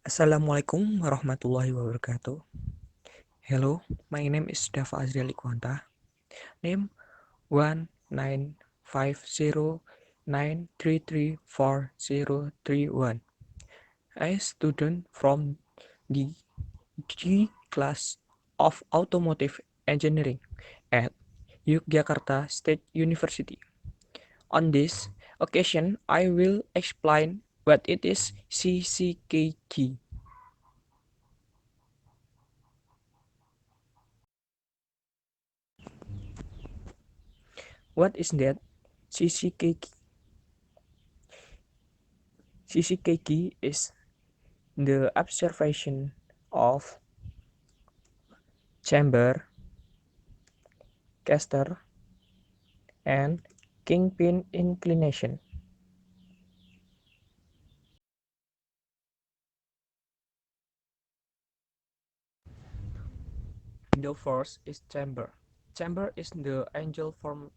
Assalamualaikum warahmatullahi wabarakatuh. Hello, my name is Dava Azrieli Kwanta. Name 1950933401. I student from the G class of Automotive Engineering at Yogyakarta State University. On this occasion, I will explain what it is CCKG. What is that? CCKG. CCKG is the observation of chamber, caster, and kingpin inclination. The first is chamber. Chamber is the angle formed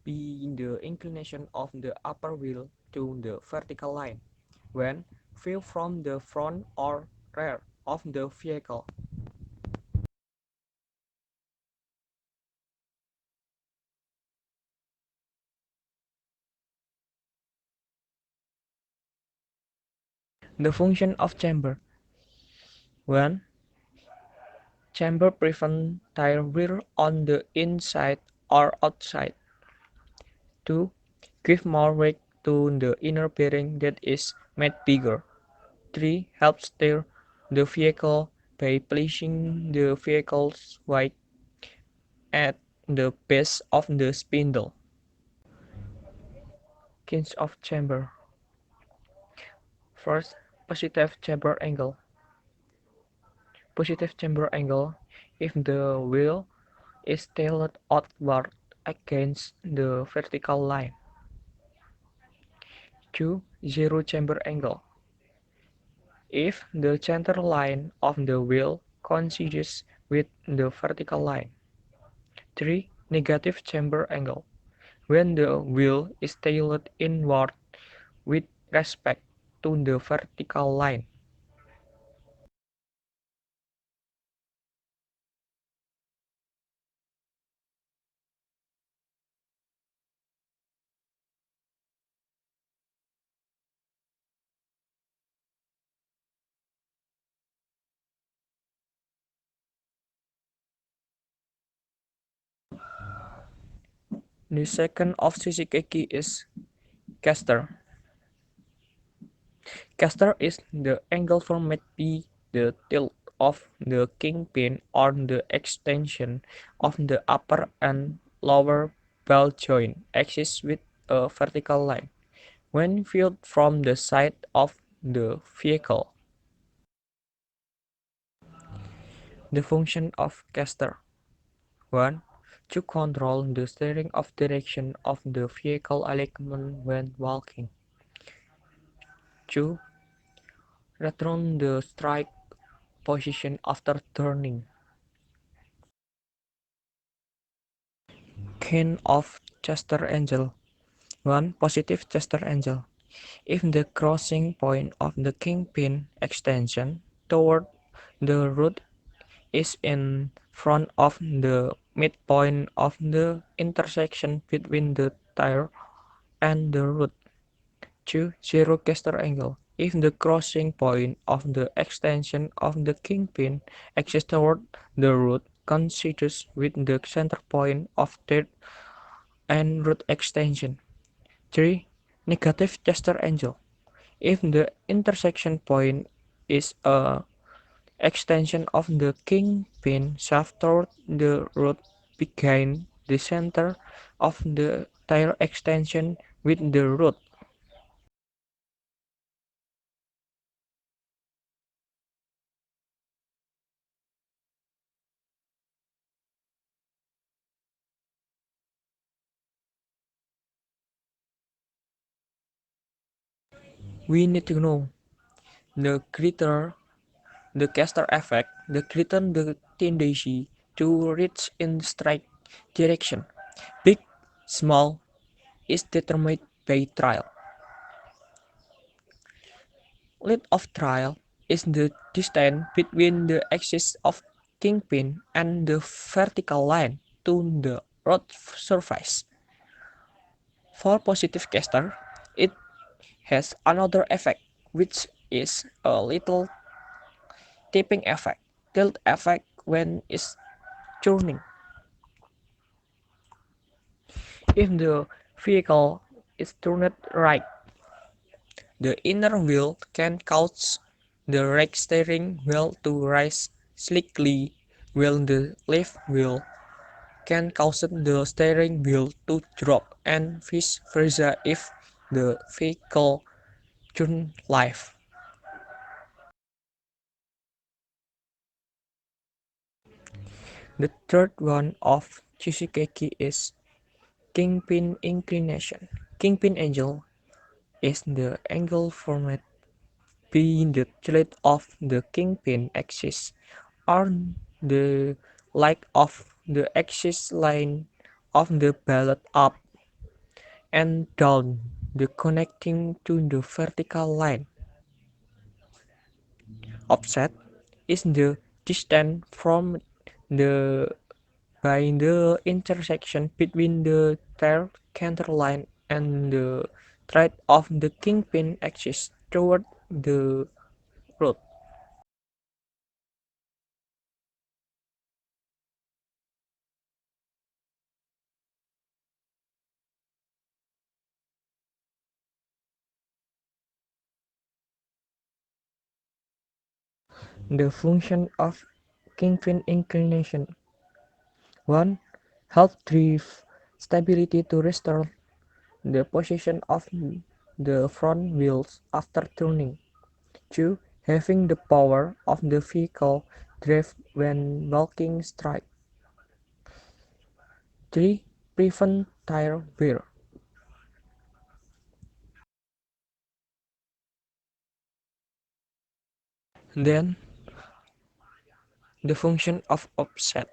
by the inclination of the upper wheel to the vertical line when viewed from the front or rear of the vehicle. The function of chamber: 1. Chamber prevent tire wear on the inside or outside. 2. Give more weight to the inner bearing that is made bigger. 3. Help steer the vehicle by placing the vehicle's weight at the base of the spindle. Kinds of chamber. First, positive chamber angle. Positive chamber angle if the wheel is tilted outward against the vertical line. 2. Zero chamber angle if the center line of the wheel coincides with the vertical line. 3. Negative chamber angle when the wheel is tilted inward with respect to the vertical line. The second of Shishikeki is caster. Caster is the angle formed by the tilt of the kingpin or the extension of the upper and lower ball joint axis with a vertical line when viewed from the side of the vehicle. The function of caster: 1. To control the steering of direction of the vehicle alignment when walking. 2. Return the strike position after turning. Kind of Chester angle. 1. Positive Chester angle if the crossing point of the kingpin extension toward the root is in front of the midpoint of the intersection between the tire and the root. 2. Zero caster angle if the crossing point of the extension of the kingpin axis toward the root coincides with the center point of that and root extension. 3. Negative caster angle if the intersection point is a extension of the kingpin shaft toward the root behind the center of the tire extension with the root. We need to know the greater the caster effect, the greater the tendency to reach in strike direction. Big, small is determined by trial. Length of trial is the distance between the axis of kingpin and the vertical line to the road surface. For positive caster, it has another effect, which is a little tipping effect, tilt effect when it's turning. If the vehicle is turned right, the inner wheel can cause the right steering wheel to rise slightly, while the left wheel can cause the steering wheel to drop, and vice versa if the vehicle turns left. The third one of Chishikeki is kingpin inclination. Kingpin angle is the angle formed between the tilt of the kingpin axis on the leg of the axis line of the ballot up and down the connecting to the vertical line. Offset is the distance from the by the intersection between the tail center line and the thread of the kingpin axis toward the road. The function of kingpin inclination: 1. Help drive stability to restore the position of the front wheels after turning. 2. Having the power of the vehicle drive when walking straight. 3. Prevent tire wear. Then, the function of offset.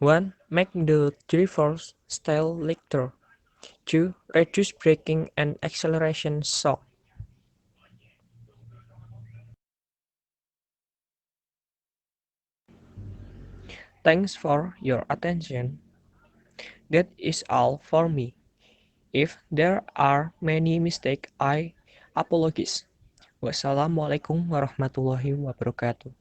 1. Make the driver's style lighter. 2. Reduce braking and acceleration shock. Thanks for your attention. That is all for me. If there are many mistakes, I apologize. Wassalamualaikum warahmatullahi wabarakatuh.